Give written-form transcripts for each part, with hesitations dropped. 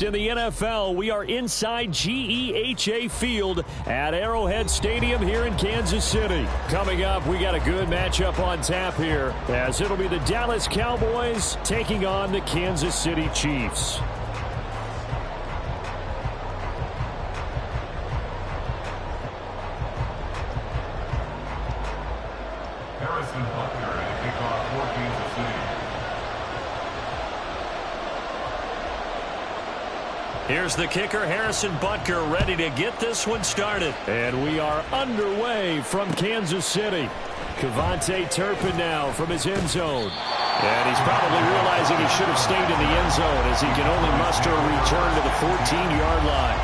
Next in the NFL, we are inside GEHA Field at Arrowhead Stadium here in Kansas City. Coming up, we got a good matchup on tap here, as it'll be the Dallas Cowboys taking on the Kansas City Chiefs. Harrison Butker to kick off for Kansas City. Here's the kicker, Harrison Butker, ready to get this one started. And we are underway from Kansas City. KaVontae Turpin now from his end zone. And he's probably realizing he should have stayed in the end zone as he can only muster a return to the 14-yard line.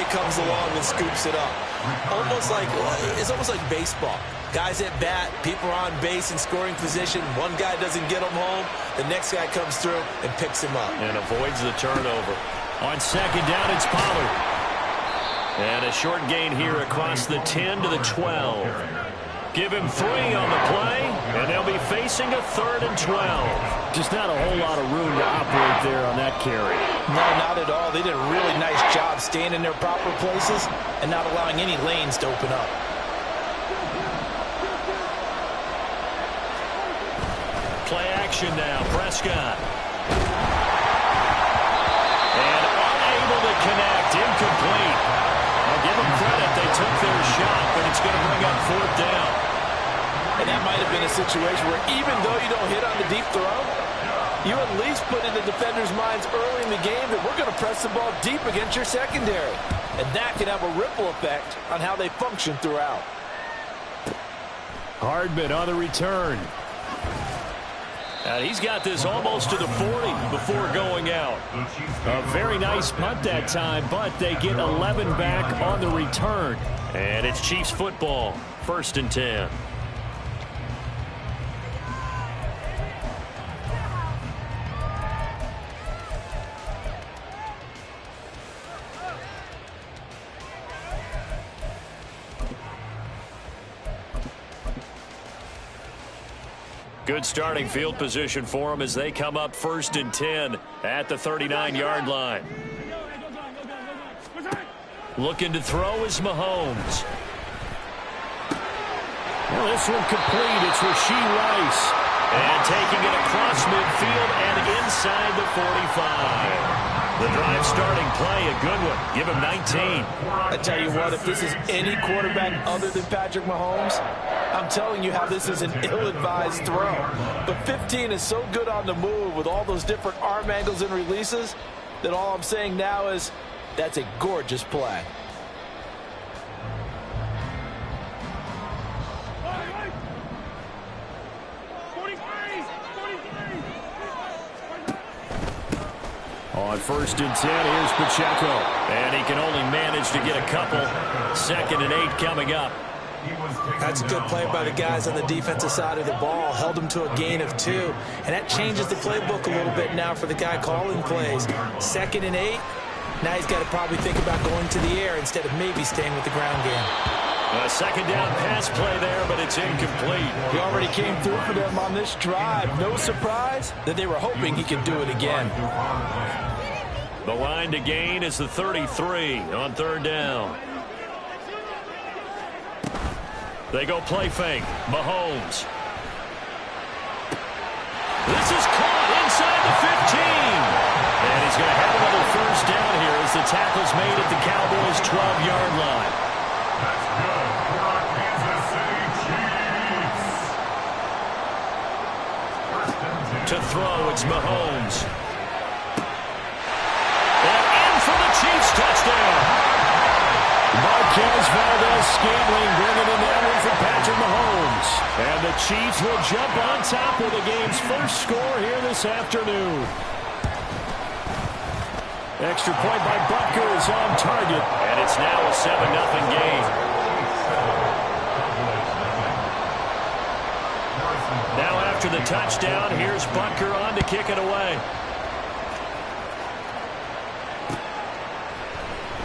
Comes along and scoops it up. It's almost like baseball. Guys at bat, people are on base in scoring position. One guy doesn't get him home. The next guy comes through and picks him up. And avoids the turnover. On second down, it's Pollard. And a short gain here across the 10 to the 12. Give him 3 on the play, and they'll be facing a 3rd and 12. Just not a whole lot of room to operate there on that carry. No, not at all. They did a really nice job staying in their proper places and not allowing any lanes to open up. Play action now, Prescott. And unable to connect, incomplete. I'll give them credit, they took their shot, but it's going to bring up 4th down. And that might have been a situation where even though you don't hit on the deep throw, you at least put in the defenders' minds early in the game that we're going to press the ball deep against your secondary. And that can have a ripple effect on how they function throughout. Hardman on the return. And he's got this almost to the 40 before going out. A very nice punt that time, but they get 11 back on the return. And it's Chiefs football, 1st and 10. Good starting field position for them as they come up 1st and 10 at the 39-yard line. Looking to throw is Mahomes. Well, this one complete. It's Rashee Rice. And taking it across midfield and inside the 45. The drive starting play, a good one. Give him 19. I tell you what, if this is any quarterback other than Patrick Mahomes, I'm telling you how this is an ill-advised throw. But 15 is so good on the move with all those different arm angles and releases that all I'm saying now is that's a gorgeous play. On 1st and 10, here's Pacheco. And he can only manage to get a couple. 2nd and 8 coming up. That's a good play by the guys on the defensive side of the ball. Held them to a gain of 2. And that changes the playbook a little bit now for the guy calling plays. 2nd and 8. Now he's got to probably think about going to the air instead of maybe staying with the ground game. A 2nd down pass play there, but it's incomplete. He already came through for them on this drive. No surprise that they were hoping he could do it again. The line to gain is the 33 on 3rd down. They go play fake. Mahomes. This is caught inside the 15. And he's going to have another 1st down here as the tackle's made at the Cowboys' 12-yard line. That's good for our Kansas City Chiefs. 1st and 10. To throw, it's Mahomes. And in for the Chiefs touchdown. Marquez Valdez-Scantling bringing in that one for Patrick Mahomes. And the Chiefs will jump on top of the game's first score here this afternoon. Extra point by Butker is on target, and it's now a 7-0 game. Now after the touchdown, here's Butker on to kick it away.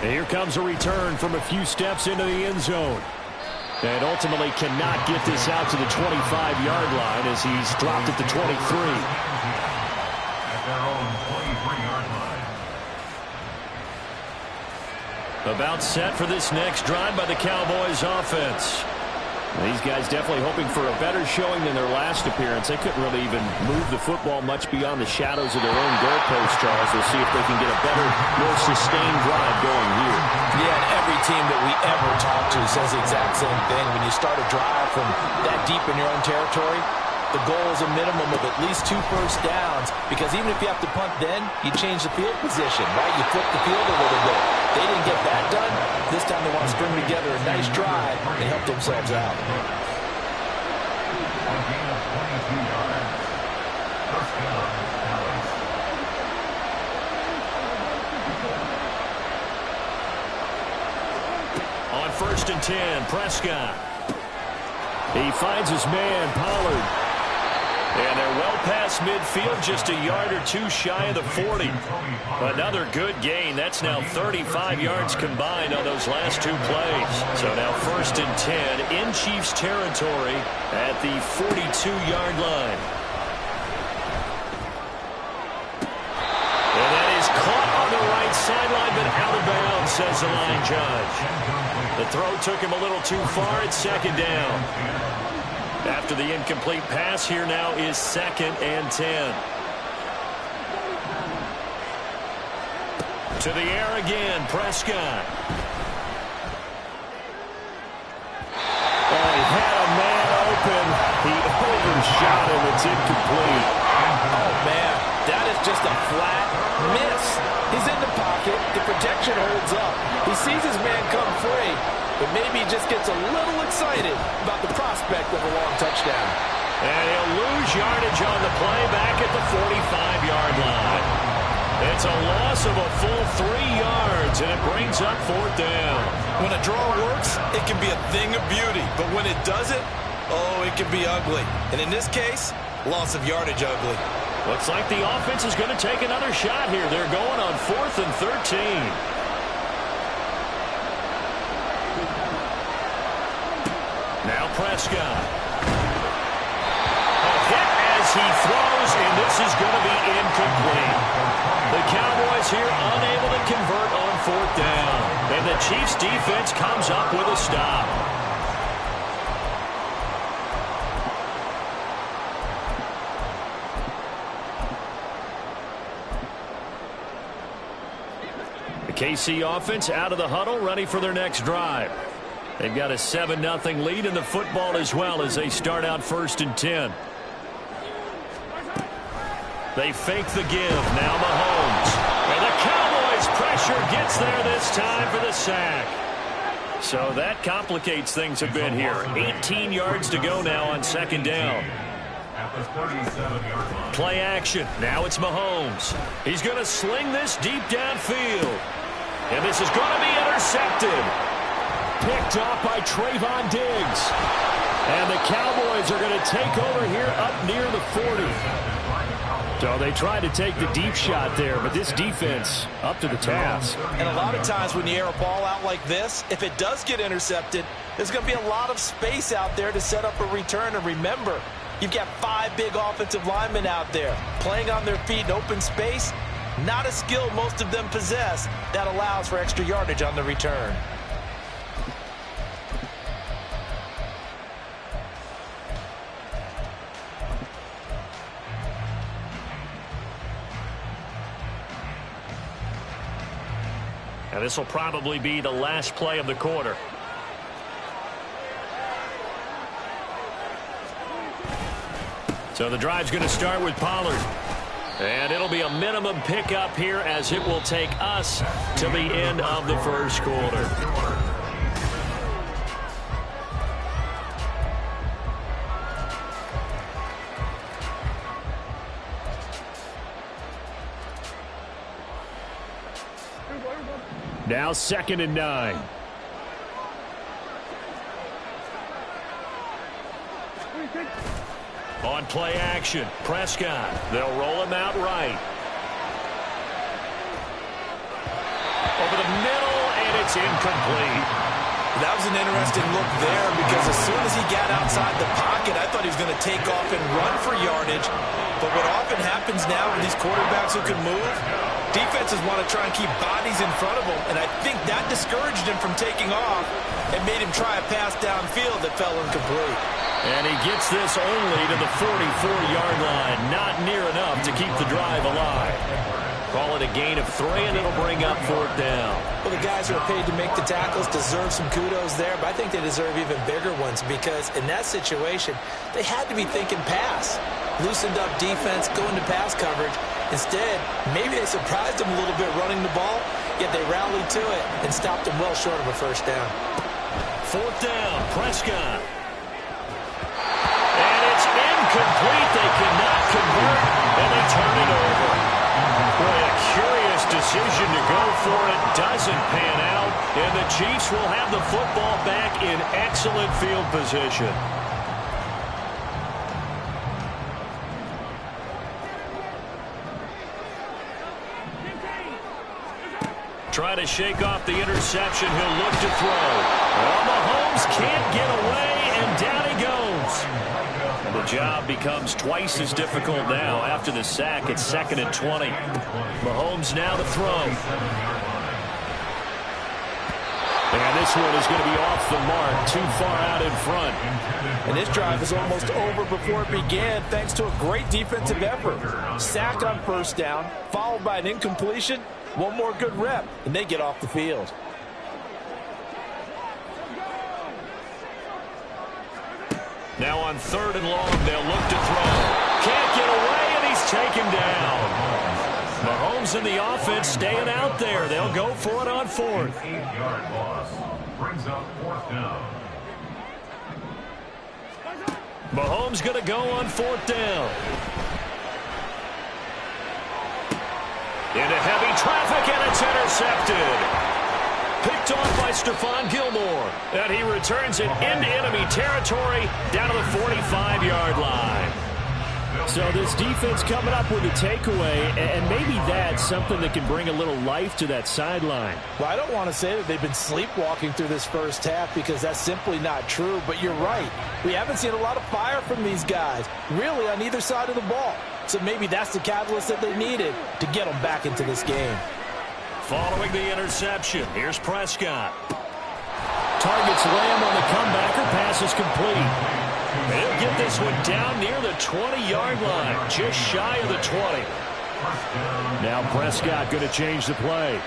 And here comes a return from a few steps into the end zone. And ultimately cannot get this out to the 25-yard line as he's dropped at the 23. At their own 23-yard line. About set for this next drive by the Cowboys offense. These guys definitely hoping for a better showing than their last appearance. They couldn't really even move the football much beyond the shadows of their own goalpost, Charles. We'll see if they can get a better, more sustained drive going here. Yeah, and every team that we ever talk to says the exact same thing. When you start a drive from that deep in your own territory, the goal is a minimum of at least 2 first downs, because even if you have to punt then, you change the field position, right? You flip the field a little bit. They didn't get that done. This time they want to string together a nice drive and help themselves out. A gain of 22 yards. First down, Dallas. On 1st and 10, Prescott. He finds his man, Pollard. And they're well past midfield, just a yard or 2 shy of the 40. Another good gain. That's now 35 yards combined on those last 2 plays. So now 1st and 10 in Chiefs territory at the 42-yard line. And that is caught on the right sideline, but out of bounds, says the line judge. The throw took him a little too far. It's 2nd down. After the incomplete pass, here now is 2nd and 10. To the air again, Prescott. Oh, he had a man open. He overshot him. It's incomplete. Oh, man, that is just a flat miss. He's in the pocket. The protection holds up. He sees his man come free, but maybe he just gets a little excited about the prospect of a long touchdown. And he'll lose yardage on the play back at the 45-yard line. It's a loss of a full 3 yards, and it brings up 4th down. When a draw works, it can be a thing of beauty, but when it doesn't, oh, it can be ugly. And in this case, loss of yardage ugly. Looks like the offense is going to take another shot here. They're going on 4th and 13. Now Prescott. A hit as he throws, and this is going to be incomplete. The Cowboys here unable to convert on 4th down. And the Chiefs defense comes up with a stop. The KC offense out of the huddle, ready for their next drive. They've got a 7-0 lead in the football as well as they start out 1st and 10. They fake the give. Now Mahomes. And the Cowboys pressure gets there this time for the sack. So that complicates things a bit here. 18 yards to go now on 2nd down. At the 37-yard line. Play action. Now it's Mahomes. He's going to sling this deep downfield. And this is going to be intercepted. Picked off by Trayvon Diggs. And the Cowboys are going to take over here up near the 40. So they tried to take the deep shot there, but this defense up to the task. And a lot of times when you air a ball out like this, if it does get intercepted, there's going to be a lot of space out there to set up a return. And remember, you've got 5 big offensive linemen out there playing on their feet in open space. Not a skill most of them possess that allows for extra yardage on the return. And this will probably be the last play of the quarter. So the drive's going to start with Pollard. And it'll be a minimum pickup here as it will take us to the end of the first quarter. Now 2nd and 9. On play action, Prescott. They'll roll him out right. Over the middle, and it's incomplete. That was an interesting look there because as soon as he got outside the pocket, I thought he was going to take off and run for yardage. But what often happens now with these quarterbacks who can move, defenses want to try and keep bodies in front of them, and I think that discouraged him from taking off and made him try a pass downfield that fell incomplete. And he gets this only to the 44-yard line. Not near enough to keep the drive alive. Call it a gain of 3, and it'll bring up 4th down. Well, the guys who are paid to make the tackles deserve some kudos there, but I think they deserve even bigger ones because in that situation, they had to be thinking pass. Loosened up defense, going to pass coverage. Instead, maybe they surprised him a little bit running the ball, yet they rallied to it and stopped him well short of a 1st down. 4th down, Prescott. And it's incomplete. They cannot convert, and they turn it over. Boy, a curious decision to go for it. Doesn't pan out, and the Chiefs will have the football back in excellent field position. Trying to shake off the interception. He'll look to throw. Well, Mahomes can't get away, and down he goes. And the job becomes twice as difficult now after the sack. It's 2nd and 20. Mahomes now to throw. And this one is going to be off the mark, too far out in front. And this drive is almost over before it began thanks to a great defensive effort. Sack on 1st down, followed by an incompletion. One more good rep, and they get off the field. Now on 3rd and long, they'll look to throw. Can't get away, and he's taken down. Mahomes and the offense staying out there. They'll go for it on 4th. 8-yard loss. Brings up 4th down. Mahomes going to go on 4th down. Into heavy traffic, and it's intercepted. Picked off by Stephon Gilmore. And he returns it into enemy territory down to the 45-yard line. So this defense coming up with a takeaway, and maybe that's something that can bring a little life to that sideline. Well, I don't want to say that they've been sleepwalking through this 1st half because that's simply not true, but you're right. We haven't seen a lot of fire from these guys, really on either side of the ball. So maybe that's the catalyst that they needed to get them back into this game. Following the interception, here's Prescott. Targets Lamb on the comebacker. Pass is complete. They'll get this one down near the 20-yard line, just shy of the 20. Now Prescott going to change the play.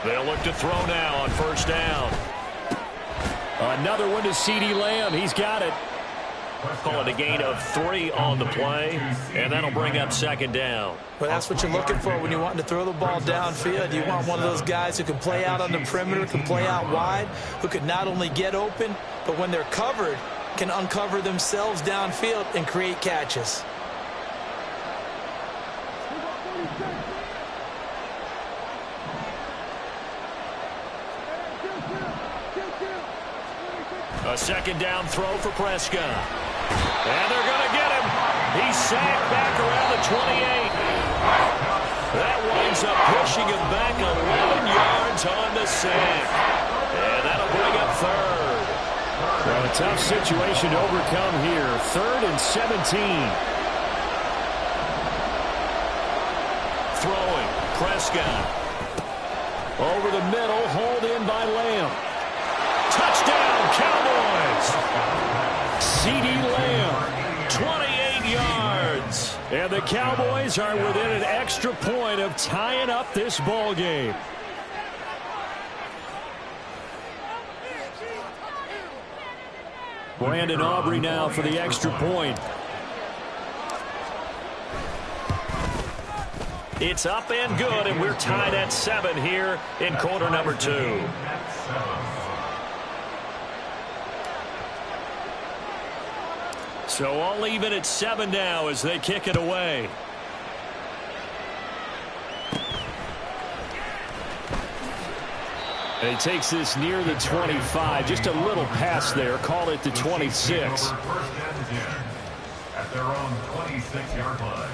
They'll look to throw now on 1st down. Another one to CeeDee Lamb. He's got it. Call it a gain of 3 on the play, and that'll bring up 2nd down. Well, that's what you're looking for when you want to throw the ball downfield. You want one of those guys who can play out on the perimeter, can play out wide, who can not only get open, but when they're covered, can uncover themselves downfield and create catches. A 2nd down throw for Prescott. And they're going to get him. He's sacked back around the 28. That winds up pushing him back 11 yards on the sack. And that'll bring up 3rd. Well, a tough situation to overcome here. 3rd and 17. Throwing. Prescott. Over the middle. Hauled in by Lamb. Touchdown, Cowboys! CeeDee Lamb, 28 yards. And the Cowboys are within an extra point of tying up this ball game. Brandon Aubrey now for the extra point. It's up and good, and we're tied at 7 here in quarter number 2. So all even at 7 now as they kick it away. And he takes this near the 25. Just a little pass there. Call it the 26. At their own 26-yard line.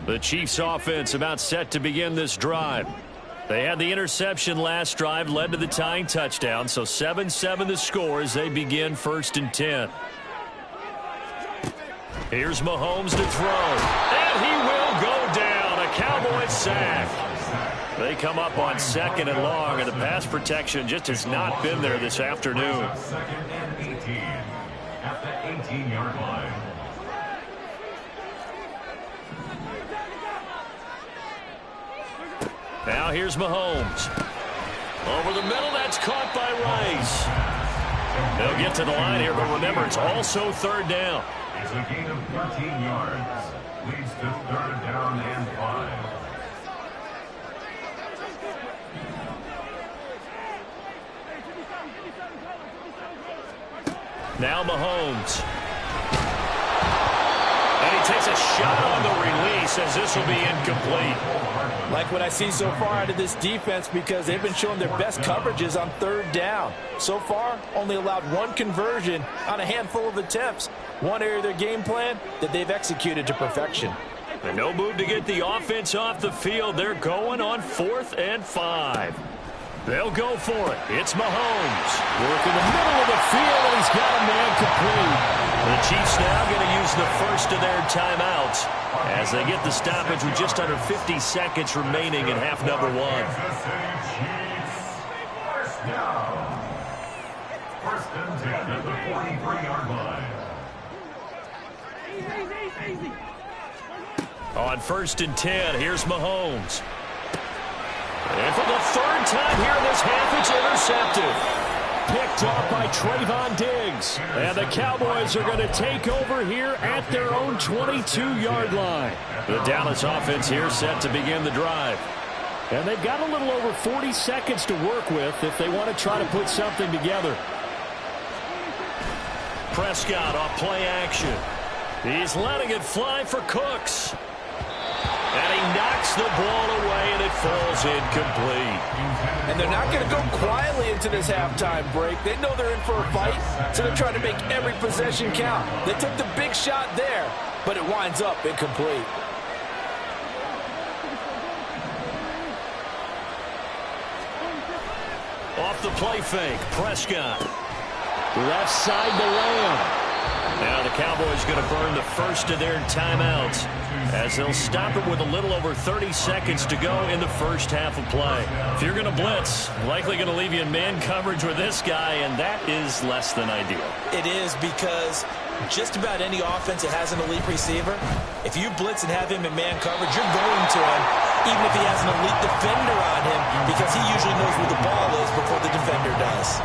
The Chiefs offense about set to begin this drive. They had the interception last drive, led to the tying touchdown. So 7-7 the score as they begin 1st and 10. Here's Mahomes to throw. And he will go down. A Cowboy sack. They come up on 2nd and long, and the pass protection just has not been there this afternoon. 2nd and 18 at the 18-yard line. Now here's Mahomes. Over the middle, that's caught by Rice. They'll get to the line here, but remember, it's also 3rd down. It's a gain of 13 yards. Leads to 3rd down and 5. Now Mahomes. And he takes a shot on the release as this will be incomplete. Like what I see so far out of this defense, because they've been showing their best coverages on 3rd down. So far, only allowed 1 conversion on a handful of attempts. One area of their game plan that they've executed to perfection. And no move to get the offense off the field. They're going on 4th and 5. They'll go for it. It's Mahomes. Working the middle of the field, and he's got a man complete. The Chiefs now going to use the first of their timeouts as they get the stoppage with just under 50 seconds remaining in half number 1. Kansas City Chiefs. 1st down. 1st and 10 at the 43-yard line. On 1st and 10, here's Mahomes. And for the 3rd time here in this half, it's intercepted. Picked off by Trayvon Diggs. And the Cowboys are going to take over here at their own 22-yard line. The Dallas offense here set to begin the drive. And they've got a little over 40 seconds to work with if they want to try to put something together. Prescott off play action. He's letting it fly for Cooks. And he knocks the ball away, and it falls incomplete. And they're not going to go quietly into this halftime break. They know they're in for a fight, so they're trying to make every possession count. They took the big shot there, but it winds up incomplete. Off the play fake, Prescott. Left side to Lamb. Now the Cowboys going to burn the first of their timeouts as they'll stop it with a little over 30 seconds to go in the first half of play. If you're going to blitz, likely going to leave you in man coverage with this guy, and that is less than ideal. It is, because just about any offense that has an elite receiver, if you blitz and have him in man coverage, you're going to him, even if he has an elite defender on him, because he usually knows where the ball is before the defender does.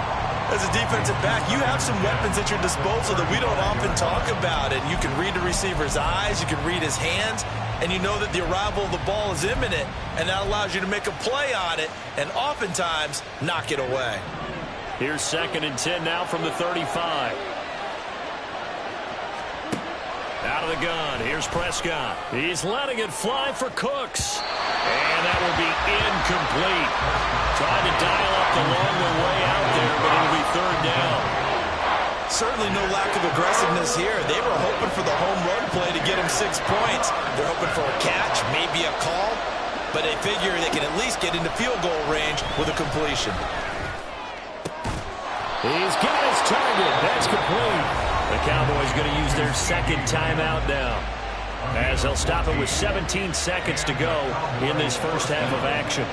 As a defensive back, you have some weapons at your disposal that we don't often talk about. And you can read the receiver's eyes, you can read his hands, and you know that the arrival of the ball is imminent, and that allows you to make a play on it and oftentimes knock it away. Here's 2nd and 10 now from the 35. Out of the gun, here's Prescott. He's letting it fly for Cooks. And that will be incomplete. Trying to dial up the longer way out there, but it'll be 3rd down. Certainly no lack of aggressiveness here. They were hoping for the home run play to get them 6 points. They're hoping for a catch, maybe a call, but they figure they can at least get into field goal range with a completion. He's got his target. That's complete. The Cowboys going to use their 2nd timeout now, as they'll stop it with 17 seconds to go in this first half of action.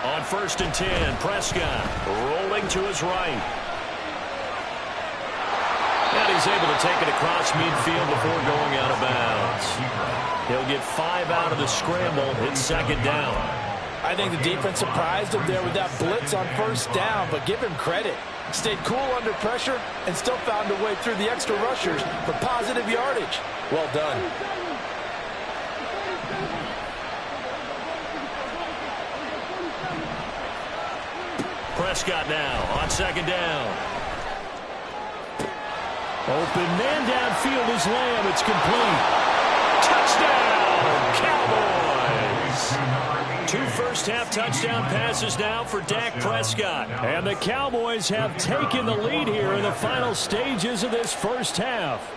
On 1st and 10, Prescott rolling to his right. And he's able to take it across midfield before going out of bounds. He'll get 5 out of the scramble. It's 2nd down. I think the defense surprised him there with that blitz on 1st down, but give him credit. Stayed cool under pressure and still found a way through the extra rushers for positive yardage. Well done. Prescott now on second down. Open man downfield is Lamb. It's complete. Touchdown, Cowboys. 2 first-half touchdown passes now for Dak Prescott. And the Cowboys have taken the lead here in the final stages of this first half.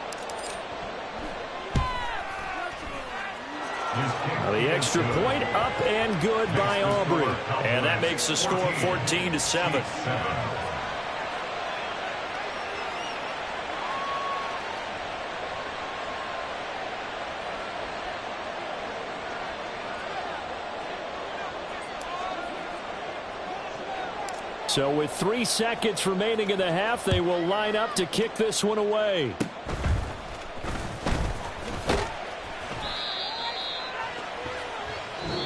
The extra point up and good by Aubrey. And that makes the score 14-7. So with 3 seconds remaining in the half, they will line up to kick this one away.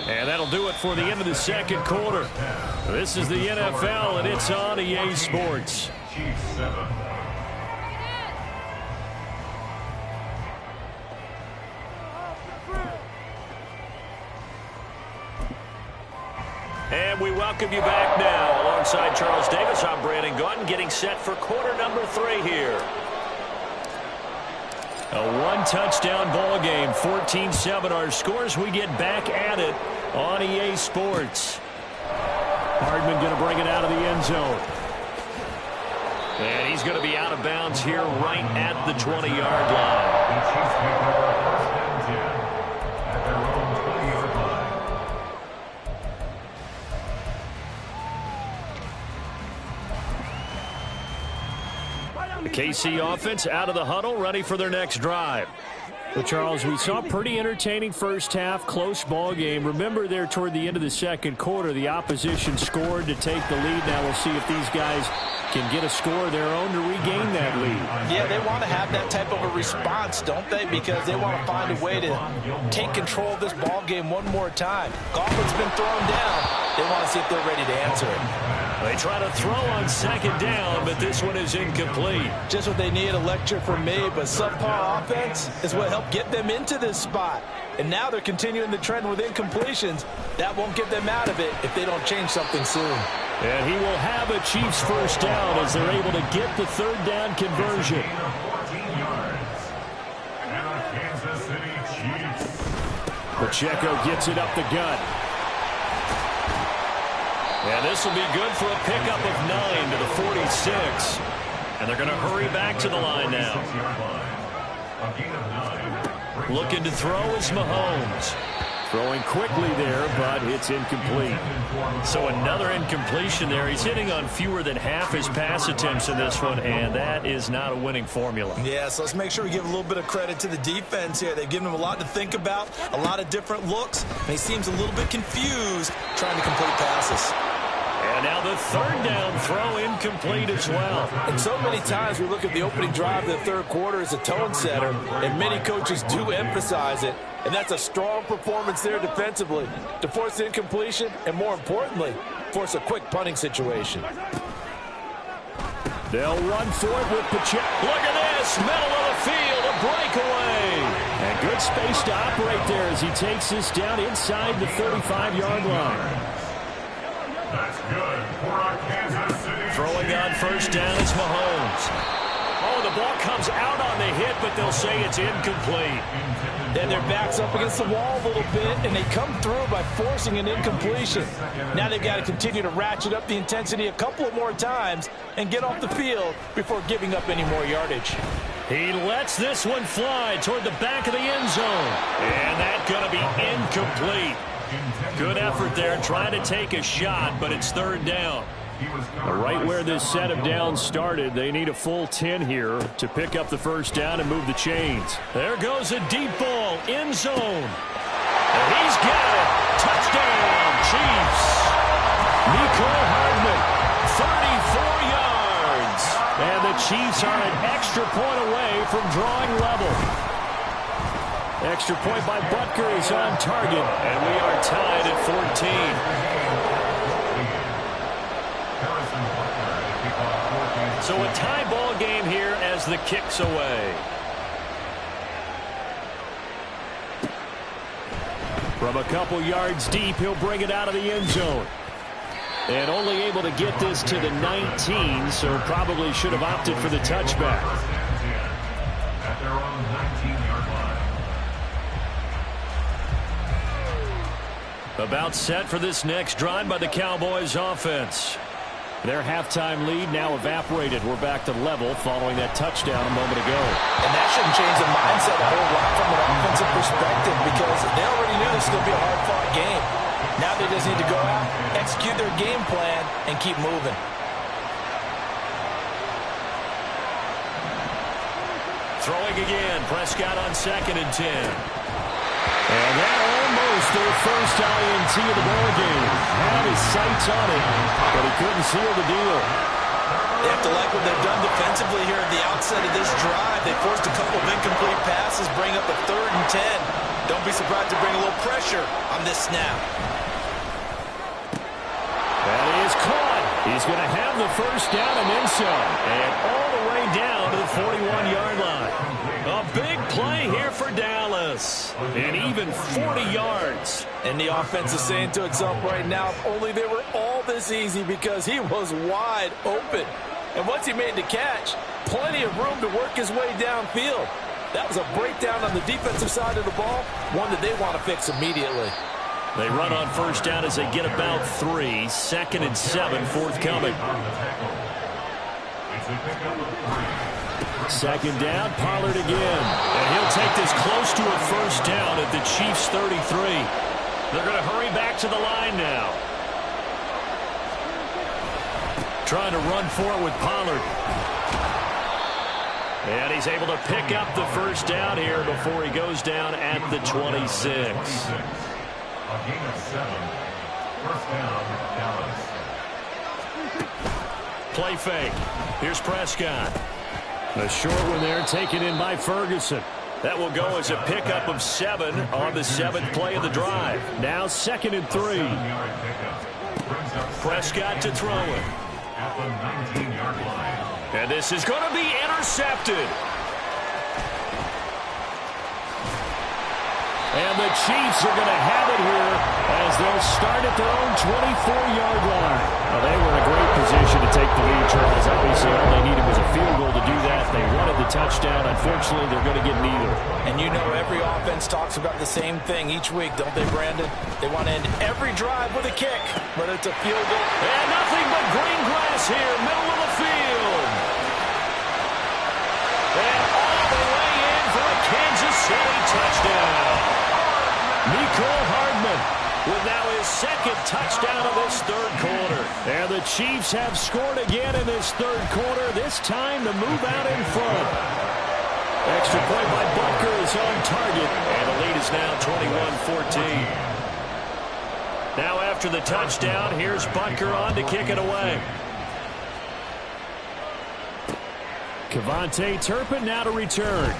And that'll do it for the end of the second quarter. This is the NFL, and it's on EA Sports. And we welcome you back now. Alongside Charles Davis, I'm Brandon Gaudin, getting set for quarter number 3 here. A one-touchdown ball game, 14-7 our scores. We get back at it on EA Sports. Hardman going to bring it out of the end zone. And he's going to be out of bounds here right at the 20-yard line. The KC offense out of the huddle, ready for their next drive. Well, Charles, we saw a pretty entertaining first half, close ball game. Remember there toward the end of the second quarter, the opposition scored to take the lead. Now we'll see if these guys can get a score of their own to regain that lead. Yeah, they want to have that type of a response, don't they? Because they want to find a way to take control of this ball game one more time. Gauntlet's been thrown down. They want to see if they're ready to answer it. They try to throw on second down, but this one is incomplete. Just what they need, a lecture from me, but subpar offense is what helped get them into this spot. And now they're continuing the trend with incompletions. That won't get them out of it if they don't change something soon. And he will have a Chiefs first down as they're able to get the third down conversion. Pacheco gets it up the gut. And this will be good for a pickup of 9 to the 46. And they're going to hurry back to the line now. Looking to throw is Mahomes. Throwing quickly there, but it's incomplete. So another incompletion there. He's hitting on fewer than half his pass attempts in this one, and that is not a winning formula. Yeah, so let's make sure we give a little bit of credit to the defense here. They've given him a lot to think about, a lot of different looks, and he seems a little bit confused trying to complete passes. And now the third down throw incomplete as well. And so many times we look at the opening drive of the third quarter as a tone setter, and many coaches do emphasize it. And that's a strong performance there defensively to force the incompletion and, more importantly, force a quick punting situation. They'll run for it with Pacheco. Look at this, middle of the field, a breakaway. And good space to operate there as he takes this down inside the 35-yard line. That's good for a Kansas City. Throwing on first down is Mahomes. Oh, the ball comes out on the hit, but they'll say it's incomplete. And their back's up against the wall a little bit, and they come through by forcing an incompletion. Now they've got to continue to ratchet up the intensity a couple of more times and get off the field before giving up any more yardage. He lets this one fly toward the back of the end zone. And that's going to be incomplete. Good effort there, trying to take a shot, but it's third down. Right where this set of downs started, they need a full 10 here to pick up the first down and move the chains. There goes a deep ball, end zone. And he's got it. Touchdown, Chiefs. Mecole Hardman, 34 yards. And the Chiefs are an extra point away from drawing level. Extra point by Butker is on target, and we are tied at 14. So a tie ball game here as the kick's away. From a couple yards deep, he'll bring it out of the end zone. And only able to get this to the 19, so probably should have opted for the touchback. At their own 19-yard line. About set for this next drive by the Cowboys offense. Their halftime lead now evaporated. We're back to level following that touchdown a moment ago. And that shouldn't change the mindset a whole lot from an offensive perspective because they already knew this was going to be a hard-fought game. Now they just need to go out, execute their game plan, and keep moving. Throwing again. Prescott on 2nd and 10. And that almost their first INT of the ball game. Had his sights on it, but he couldn't seal the deal. They have to like what they've done defensively here at the outset of this drive. They forced a couple of incomplete passes, bring up a 3rd and 10. Don't be surprised to bring a little pressure on this snap. That is caught. He's going to have the first down and then some. And all the way down to the 41-yard line. A big play here for Dallas. And even 40 yards. And the offense is saying to itself right now, if only they were all this easy because he was wide open. And once he made the catch, plenty of room to work his way downfield. That was a breakdown on the defensive side of the ball, one that they want to fix immediately. They run on first down as they get about 3. 2nd and 7, forthcoming. Second down, Pollard again. And he'll take this close to a first down at the Chiefs' 33. They're going to hurry back to the line now. Trying to run for it with Pollard. And he's able to pick up the first down here before he goes down at the 26. A gain of 7. First down, Dallas. Play fake. Here's Prescott. A short one there taken in by Ferguson. That will go as a pickup of 7 on the 7th play of the drive. Now 2nd and 3. Prescott to throw it. At the 19-yard line. And this is going to be intercepted. And the Chiefs are going to have it here as they'll start at their own 24-yard line. Well, they were in a great position to take the lead, Charles. Obviously, all they needed was a field goal to do that. They wanted the touchdown. Unfortunately, they're going to get neither. And you know every offense talks about the same thing each week, don't they, Brandon? They want to end every drive with a kick, whether it's a field goal. And nothing but green grass here, middle of the field. And all the way in for a Kansas City touchdown. Mecole Hardman with now his 2nd touchdown of this 3rd quarter. And the Chiefs have scored again in this 3rd quarter, this time to move out in front. Extra point by Butker is on target, and the lead is now 21-14. Now after the touchdown, here's Butker on to kick it away. KaVontae Turpin now to return,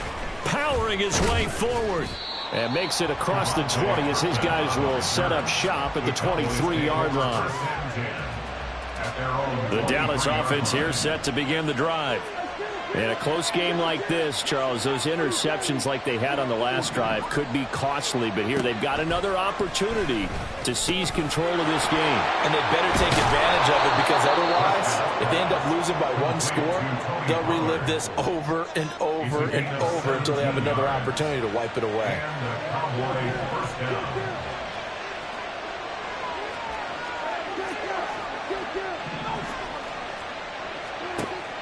powering his way forward. And makes it across the 20 as his guys will set up shop at the 23-yard line. The Dallas offense here set to begin the drive. In a close game like this, Charles, those interceptions like they had on the last drive could be costly. But here they've got another opportunity to seize control of this game. And they better take advantage of it because otherwise, if they end up losing by 1 score, they'll relive this over and over and over until they have another opportunity to wipe it away.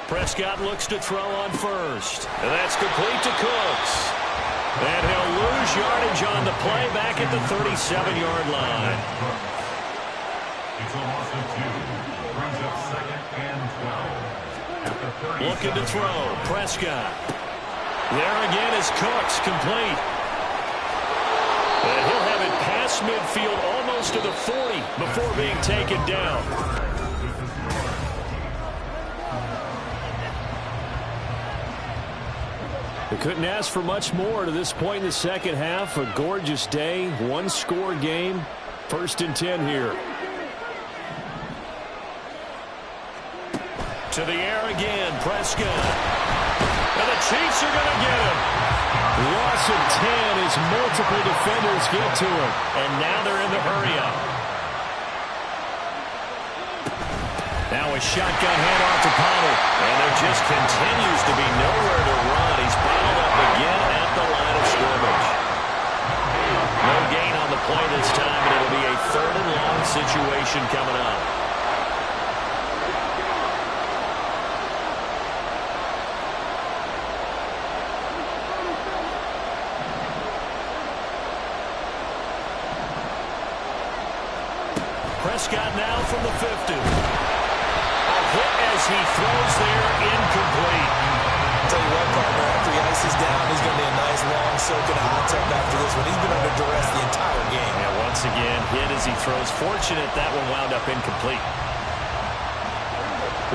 Prescott looks to throw on first. And that's complete to Cooks. And he'll lose yardage on the play back at the 37-yard line. It's a loss of 2. Brings up 2nd and 12. At the 37. Looking to throw. Prescott. There again is Cooks, complete. And he'll have it past midfield almost to the 40 before being taken down. They couldn't ask for much more to this point in the second half. A gorgeous day, 1-score game. 1st and 10 here. To the air again, Prescott. And the Chiefs are going to get him. Loss of 10 as multiple defenders get to him. And now they're in the hurry-up. Now a shotgun handoff to Pollard. And there just continues to be nowhere to run. He's bottled up again at the line of scrimmage. No gain on the play this time, and it'll be a 3rd and long situation coming up. Prescott now from the 50. A hit as he throws there, incomplete. I'll tell you what, partner, after he ices down, he's going to be a nice, long, soaking hot tub after this one. He's been under duress the entire game. And once again, hit as he throws. Fortunate that one wound up incomplete.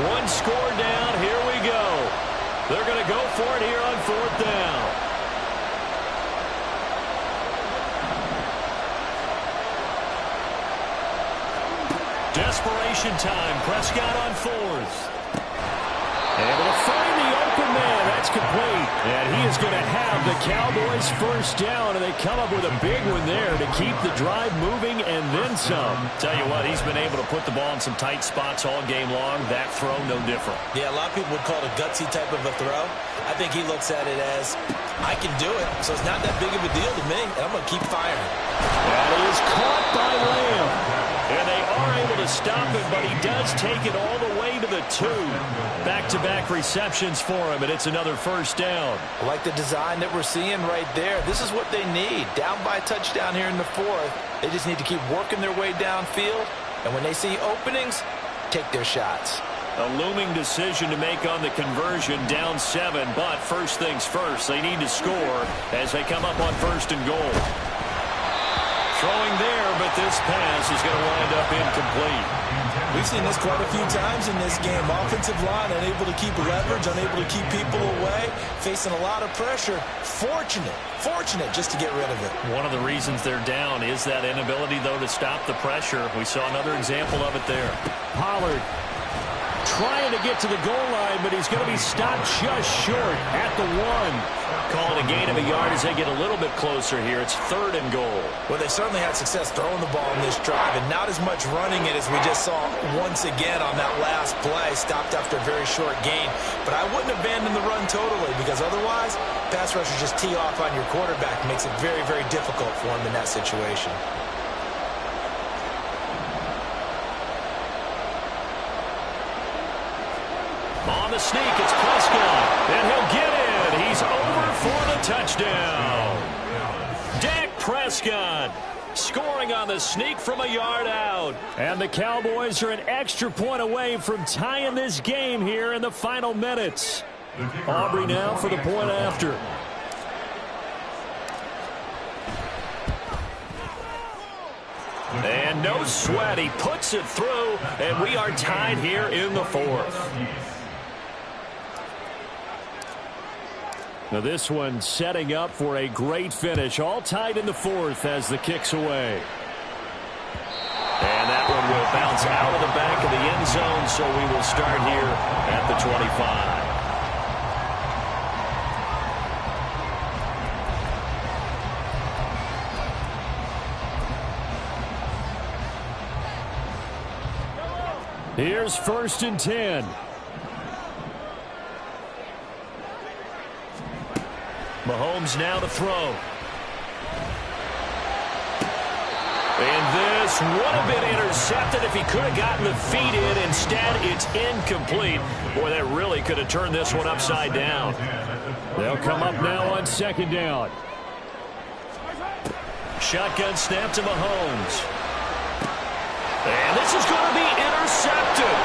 One score down, here we go. They're going to go for it here on 4th down. Desperation time. Prescott on 4th. Able to find the open man. That's complete. And he is going to have the Cowboys first down, and they come up with a big one there to keep the drive moving and then some. Tell you what, he's been able to put the ball in some tight spots all game long. That throw, no different. Yeah, a lot of people would call it a gutsy type of a throw. I think he looks at it as, I can do it, so it's not that big of a deal to me, and I'm going to keep firing. That is caught by Lamb. And they are able to stop him, but he does take it all the way to the 2. Back-to-back receptions for him, and it's another first down. I like the design that we're seeing right there. This is what they need. Down by a touchdown here in the 4th. They just need to keep working their way downfield. And when they see openings, take their shots. A looming decision to make on the conversion, down 7. But first things first, they need to score as they come up on 1st and goal. Throwing there, but this pass is going to wind up incomplete. We've seen this quite a few times in this game. Offensive line unable to keep leverage, unable to keep people away, facing a lot of pressure. Fortunate just to get rid of it. One of the reasons they're down is that inability, though, to stop the pressure. We saw another example of it there. Pollard trying to get to the goal line, but he's going to be stopped just short at the 1. Calling a gain of a yard as they get a little bit closer here. It's 3rd and goal. Well, they certainly had success throwing the ball in this drive, and not as much running it as we just saw once again on that last play. Stopped after a very short gain. But I wouldn't abandon the run totally, because otherwise, pass rushers just tee off on your quarterback. It makes it very, very difficult for him in that situation. On the sneak, it's Prescott, and he'll get in. He's over for the touchdown. Dak Prescott scoring on the sneak from a yard out. And the Cowboys are an extra point away from tying this game here in the final minutes. Aubrey now for the point after. And no sweat. He puts it through, and we are tied here in the 4th. Now this one setting up for a great finish. All tied in the 4th as the kick's away. And that one will bounce out of the back of the end zone, so we will start here at the 25. Here's 1st and 10. Mahomes now to throw. And this would have been intercepted if he could have gotten the feet in. Instead, it's incomplete. Boy, that really could have turned this one upside down. They'll come up now on 2nd down. Shotgun snap to Mahomes. And this is going to be intercepted.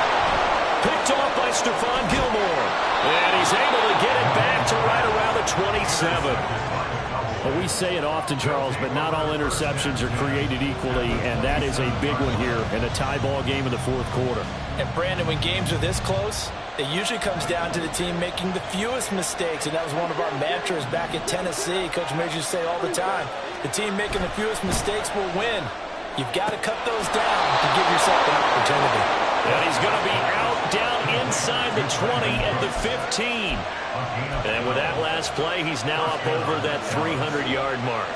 Picked off by Stephon Gilmore. And he's able to get it back to right around the 27. Well, we say it often, Charles, but not all interceptions are created equally, and that is a big one here in a tie ball game in the 4th quarter. And, Brandon, when games are this close, it usually comes down to the team making the fewest mistakes, and that was one of our mantras back at Tennessee. Coach Mays used to say all the time, the team making the fewest mistakes will win. You've got to cut those down to give yourself an opportunity. And he's going to be out, down inside the 20 at the 15. And with that last play, he's now up over that 300-yard mark.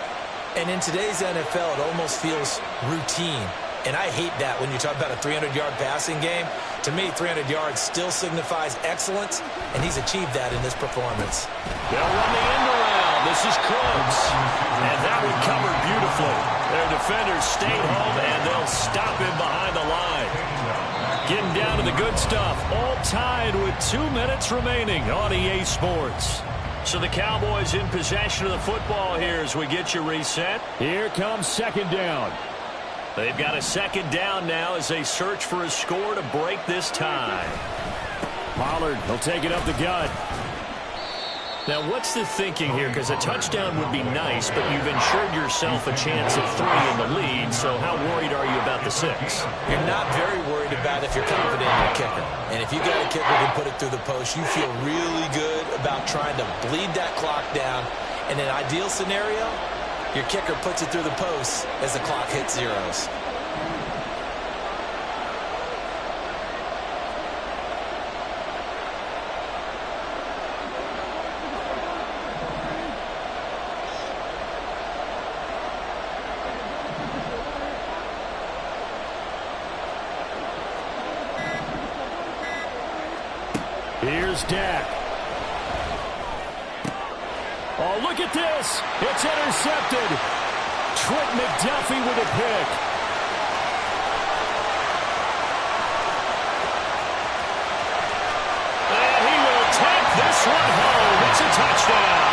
And in today's NFL, it almost feels routine. And I hate that when you talk about a 300-yard passing game. To me, 300 yards still signifies excellence, and he's achieved that in this performance. They'll run the end around. This is Close. And that one covered beautifully. Their defenders stayed home, and they'll stop him behind the line. Getting down to the good stuff. All tied with 2 minutes remaining on EA Sports. So the Cowboys in possession of the football here as we get you reset. Here comes second down. They've got a second down now as they search for a score to break this tie. Pollard, he'll take it up the gut. Now, what's the thinking here? Because a touchdown would be nice, but you've ensured yourself a chance at 3 in the lead, so how worried are you about the 6? You're not very worried about if you're confident in your kicker. And if you got a kicker who can put it through the post, you feel really good about trying to bleed that clock down. In an ideal scenario, your kicker puts it through the post as the clock hits zeros. Here's Dak. Oh, look at this. It's intercepted. Trent McDuffie with a pick. And he will take this one home. It's a touchdown.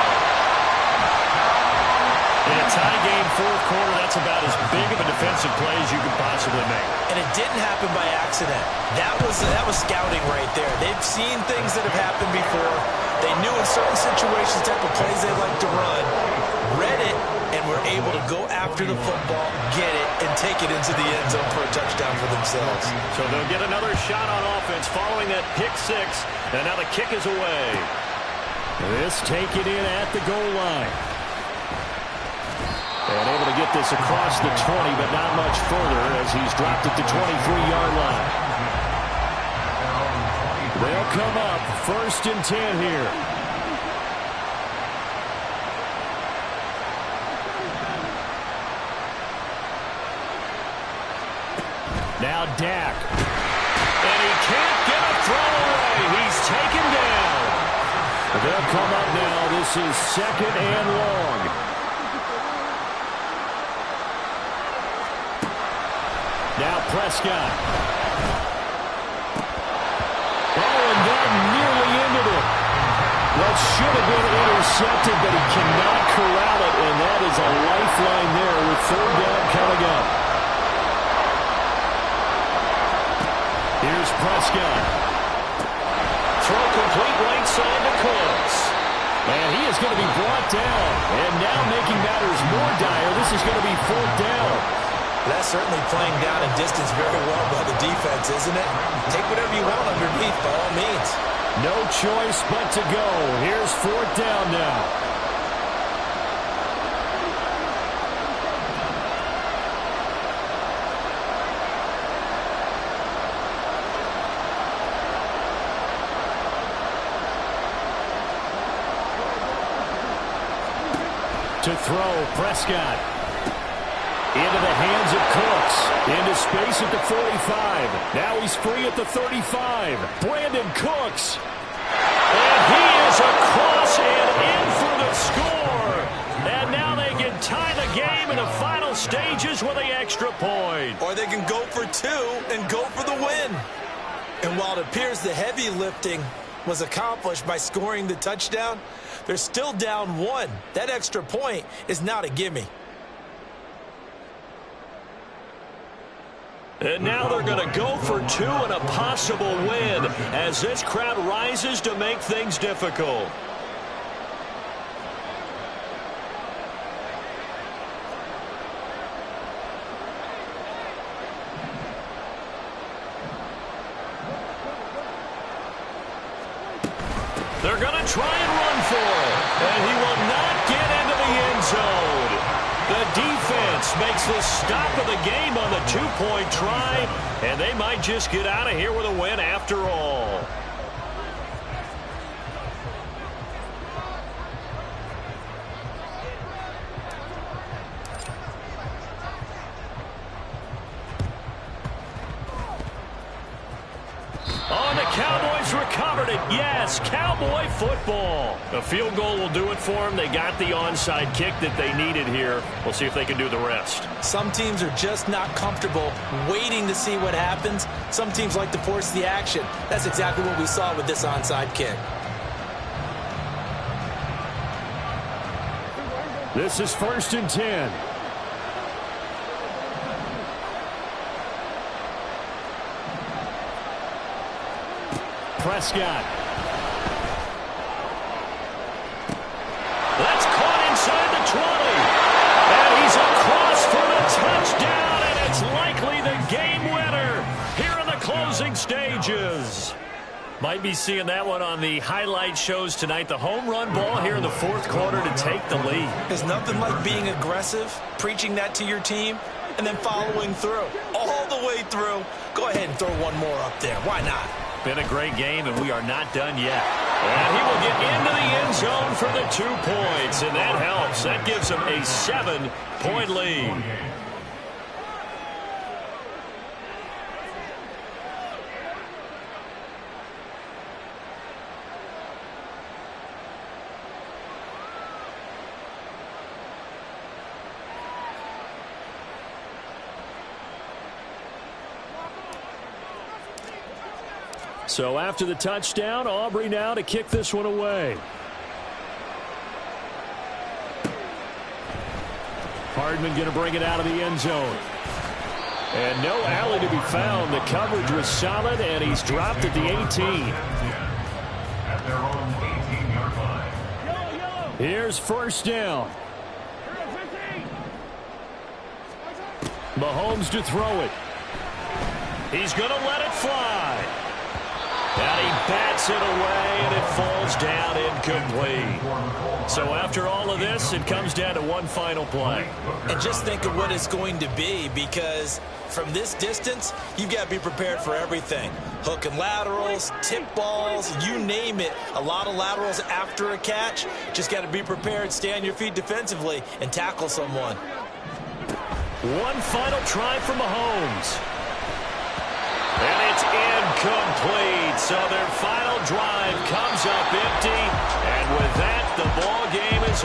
In a tie game, fourth quarter, that's about as big of a defensive play as you could possibly make. And it didn't happen by accident. That was scouting right there. They've seen things that have happened before. They knew in certain situations type of plays they like to run, read it, and were able to go after the football, get it, and take it into the end zone for a touchdown for themselves. So they'll get another shot on offense following that pick 6, and now the kick is away. This taken in at the goal line. And able to get this across the 20, but not much further as he's dropped at the 23-yard line. They'll come up 1st and 10 here. Now Dak. And he can't get a throw away. He's taken down. They'll come up now. This is 2nd and long. Now Prescott. Oh, and that nearly ended it. That should have been intercepted, but he cannot corral it, and that is a lifeline there with 3rd down coming up. Here's Prescott. Throw complete right side to Close. And he is going to be brought down. And now making matters more dire, this is going to be 4th down. That's certainly playing down in distance very well by the defense, isn't it? Take whatever you want underneath, by all means. No choice but to go. Here's 4th down now. To throw, Prescott. Into the hands of Cooks. Into space at the 45. Now he's free at the 35. Brandon Cooks. And he is across and in for the score. And now they can tie the game in the final stages with the extra point. Or they can go for 2 and go for the win. And while it appears the heavy lifting was accomplished by scoring the touchdown, they're still down 1. That extra point is not a gimme. And now they're going to go for 2 and a possible win as this crowd rises to make things difficult. They're going to try and run for it. And he will not get into the end zone. The defense defense makes the stop of the game on the two-point try, and they might just get out of here with a win after all. The Cowboys recovered it. Yes, Cowboy football. A field goal will do it for them. They got the onside kick that they needed here. We'll see if they can do the rest. Some teams are just not comfortable waiting to see what happens. Some teams like to force the action. That's exactly what we saw with this onside kick. This is 1st and 10. Prescott. That's caught inside the 20. And he's across for the touchdown, and it's likely the game winner here in the closing stages. Might be seeing that one on the highlight shows tonight. The home run ball here in the 4th quarter to take the lead. There's nothing like being aggressive, preaching that to your team, and then following through. All the way through. Go ahead and throw one more up there. Why not? Been a great game, and we are not done yet. And he will get into the end zone for the 2 points, and that helps. That gives him a 7-point lead. So after the touchdown, Aubrey now to kick this one away. Hardman going to bring it out of the end zone. And no alley to be found. The coverage was solid, and he's dropped at the 18. At their own 18-yard line. Here's 1st down. Mahomes to throw it. He's going to let it fly. And he bats it away, and it falls down incomplete. So after all of this, it comes down to one final play. And just think of what it's going to be, because from this distance, you've got to be prepared for everything. Hook and laterals, tip balls, you name it. A lot of laterals after a catch. Just got to be prepared, stay on your feet defensively, and tackle someone. One final try from Mahomes. And it's incomplete. So their final drive comes up empty. And with that, the ball game is over.